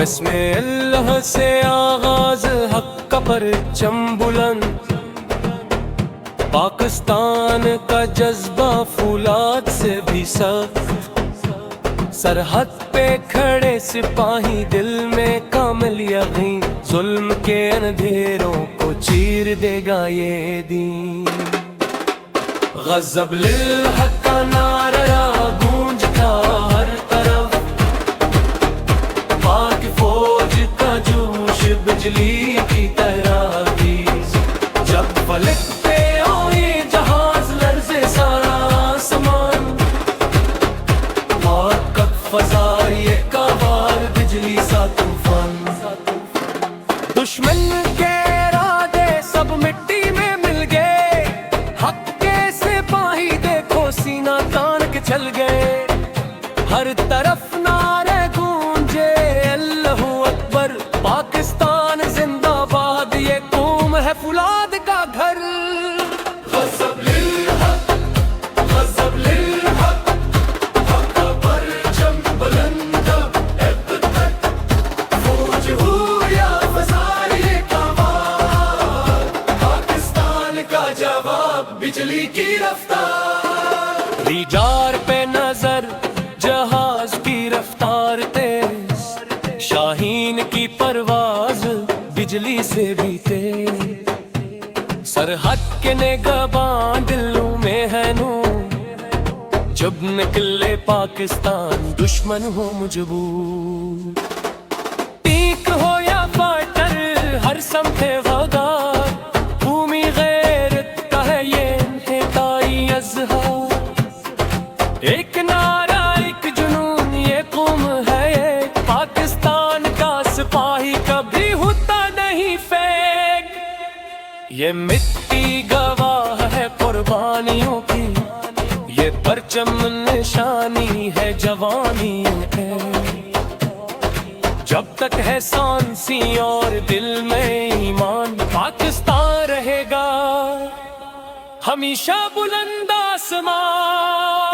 بسم اللہ سے آغاز حق کا پرچم بلند، پاکستان کا جذبہ فولاد سے بھی سخت، سرحد پہ کھڑے سپاہی دل میں کامل یقین، ظلم کے اندھیروں کو چیر دے گا یہ دین۔ غضب للحق کا نعرہ گونجتا ہر طرف، پاک فوج کا جوش بجلی کی طرح تیز، جب فلک پہ ہوئی جہاز لرزے سارا آسمان، موقف فضا یہ کاوار بجلی سا طوفان، دشمن کے ارادے سب مٹی میں مل گئے، حق کے سپاہی دیکھو سینہ تان کے چل گئے، ہر طرف نعرے گونجے اللہ اکبر، پاکستان زندہ باد، یہ قوم ہے فولاد کا گھر۔ غضب للحق، غضب للحق، حق کا پرچم بلند، اب تک فوج ہو یا فضائے کمال، پاکستان کا جواب بجلی کی رفتار، ریڈار پہ نظر جہاز کی رفتار تیز، شاہین کی پرواز بجلی سے بھی تیز، سرحد کے نگہباں دلوں میں ہے نور، جب نکلے پاکستان دشمن ہو مجبور، ٹینک ہو یا فائٹر ہر سمت غدار، قومی غیرت کا ہے یہ انتہائی اظہار، ایک نعرہ ایک جنون یہ قوم ہے ایک، پاکستان کا سپاہی کبھی ہوتا نہیں فیک، یہ مٹی گواہ ہے قربانیوں کی، یہ پرچم نشانی ہے جوانی ہے، جب تک ہے سانسی اور دل میں ایمان، پاکستان رہے گا ہمیشہ بلند آسمان۔